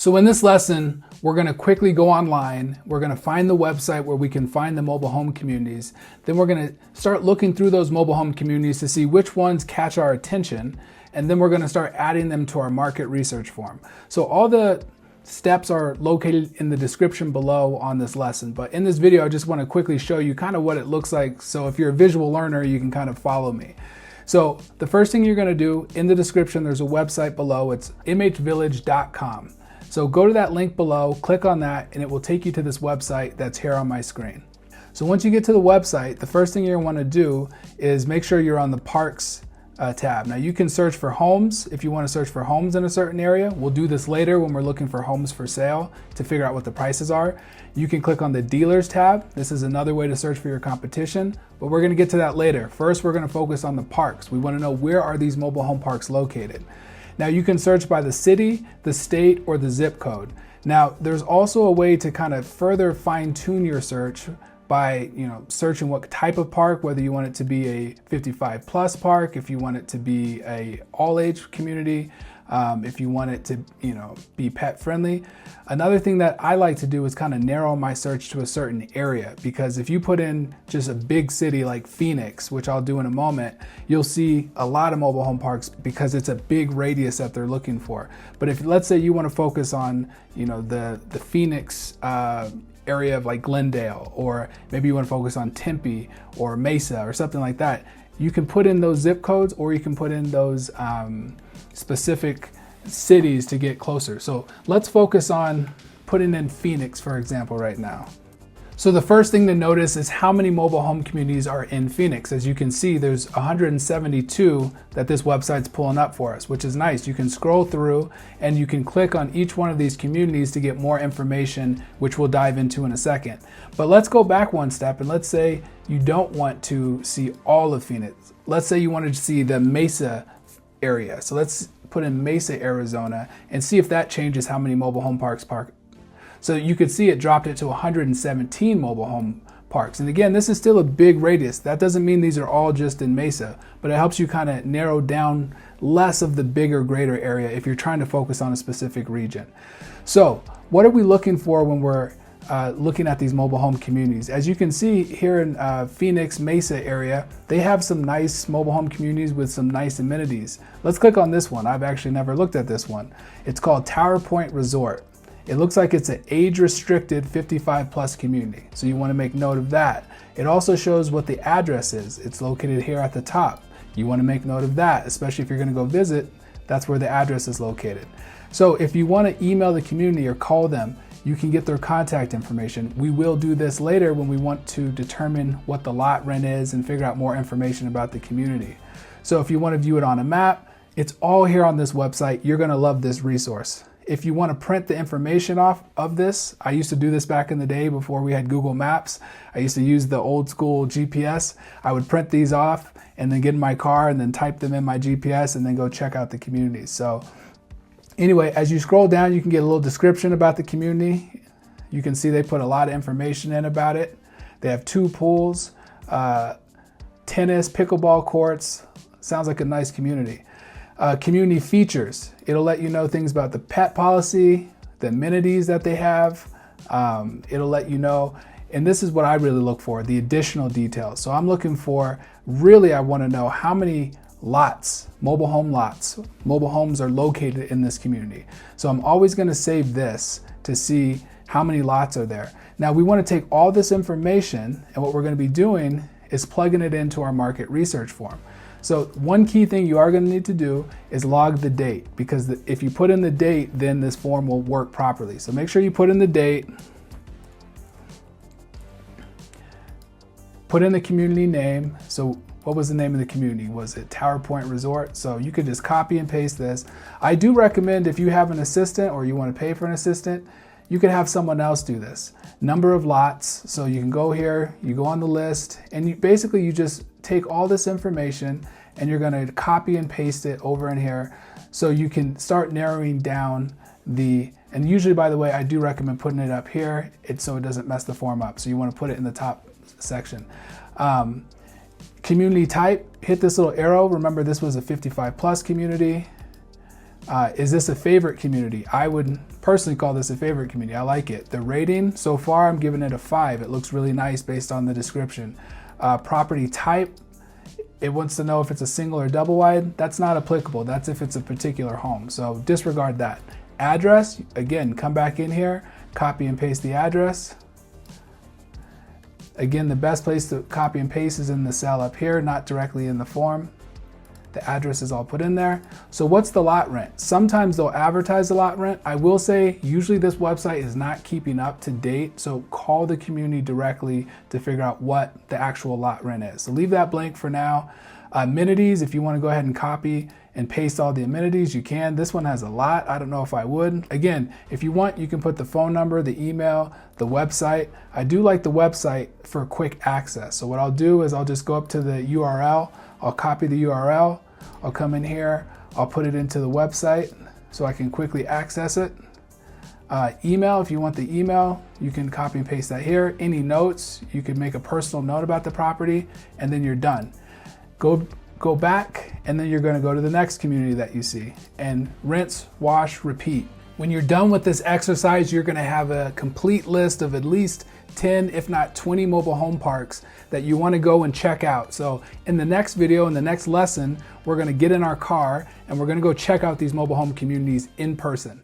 So in this lesson, we're going to quickly go online. We're going to find the website where we can find the mobile home communities. Then we're going to start looking through those mobile home communities to see which ones catch our attention. And then we're going to start adding them to our market research form. So all the steps are located in the description below on this lesson. But in this video, I just want to quickly show you kind of what it looks like. So if you're a visual learner, you can kind of follow me. So the first thing you're going to do, in the description, there's a website below. It's MHVillage.com. So go to that link below, click on that, and it will take you to this website that's here on my screen. So once you get to the website, the first thing you're going to want to do is make sure you're on the Parks tab. Now you can search for homes if you want to search for homes in a certain area. We'll do this later when we're looking for homes for sale to figure out what the prices are. You can click on the Dealers tab. This is another way to search for your competition, but we're going to get to that later. First, we're going to focus on the parks. We want to know, where are these mobile home parks located? Now you can search by the city, the state, or the zip code. Now there's also a way to kind of further fine tune your search by searching what type of park, whether you want it to be a 55 plus park, if you want it to be a all age community, if you want it to be pet friendly. Another thing that I like to do is kind of narrow my search to a certain area, because if you put in just a big city like Phoenix, which I'll do in a moment, you'll see a lot of mobile home parks because it's a big radius that they're looking for. But if, let's say, you want to focus on the Phoenix area of like Glendale, or maybe you want to focus on Tempe or Mesa or something like that, you can put in those zip codes, or you can put in those specific cities to get closer. So let's focus on putting in Phoenix, for example, right now. So the first thing to notice is how many mobile home communities are in Phoenix. As you can see, there's 172 that this website's pulling up for us, which is nice. You can scroll through and you can click on each one of these communities to get more information, which we'll dive into in a second. But let's go back one step, and let's say you don't want to see all of Phoenix. Let's say you wanted to see the Mesa area. So let's put in Mesa, Arizona, and see if that changes how many mobile home parks park. So you could see it dropped it to 117 mobile home parks. And again, this is still a big radius. That doesn't mean these are all just in Mesa, but it helps you kind of narrow down less of the bigger, greater area if you're trying to focus on a specific region. So what are we looking for when we're looking at these mobile home communities? As you can see here in Phoenix, Mesa area, they have some nice mobile home communities with some nice amenities. Let's click on this one. I've actually never looked at this one. It's called Tower Point Resort. It looks like it's an age-restricted 55 plus community, so you want to make note of that. It also shows what the address is. It's located here at the top. You want to make note of that, especially if you're going to go visit. That's where the address is located. So if you want to email the community or call them, you can get their contact information. We will do this later when we want to determine what the lot rent is and figure out more information about the community. So if you want to view it on a map, it's all here on this website. You're going to love this resource. If you want to print the information off of this, I used to do this back in the day before we had Google Maps. I used to use the old school GPS. I would print these off and then get in my car and then type them in my GPS and then go check out the community. So anyway, as you scroll down, you can get a little description about the community. You can see they put a lot of information in about it. They have 2 pools, tennis, pickleball courts. Sounds like a nice community. Community features. It'll let you know things about the pet policy, the amenities that they have. It'll let you know, and this is what I really look for, the additional details. So I'm looking for, really I want to know how many lots, mobile homes are located in this community. So I'm always going to save this to see how many lots are there. Now we want to take all this information, and what we're going to be doing is plugging it into our market research form. So one key thing you are going to need to do is log the date, because if you put in the date, then this form will work properly. So make sure you put in the date, put in the community name. So what was the name of the community? Was it Tower Point Resort? So you could just copy and paste this. I do recommend, if you have an assistant or you want to pay for an assistant, you could have someone else do this. Number of lots. So you can go here, you go on the list, and you just take all this information and you're going to copy and paste it over in here so you can start narrowing down and usually, by the way, I do recommend putting it up here so it doesn't mess the form up. So you want to put it in the top section. Community type, hit this little arrow. Remember, this was a 55 plus community. Is this a favorite community? I would personally call this a favorite community. I like it. The rating so far, I'm giving it a 5. It looks really nice based on the description. Property type, it wants to know if it's a single or double wide. That's not applicable. That's if it's a particular home. So disregard that. Address, again, come back in here, copy and paste the address. Again, the best place to copy and paste is in the cell up here, not directly in the form. The address is all put in there. So what's the lot rent? Sometimes they'll advertise the lot rent. I will say usually this website is not keeping up to date, so call the community directly to figure out what the actual lot rent is. So leave that blank for now. Amenities, if you want to go ahead and copy and paste all the amenities, you can. This one has a lot. I don't know if I would. Again, if you want, you can put the phone number, the email, the website. I do like the website for quick access. So what I'll do is I'll just go up to the URL. I'll copy the URL, I'll come in here, I'll put it into the website so I can quickly access it. Email, if you want the email, you can copy and paste that here. Any notes, you can make a personal note about the property, and then you're done. Go back, and then you're gonna go to the next community that you see, and rinse, wash, repeat. When you're done with this exercise, you're gonna have a complete list of at least 10, if not 20 mobile home parks that you wanna go and check out. So in the next video, in the next lesson, we're gonna get in our car and we're gonna go check out these mobile home communities in person.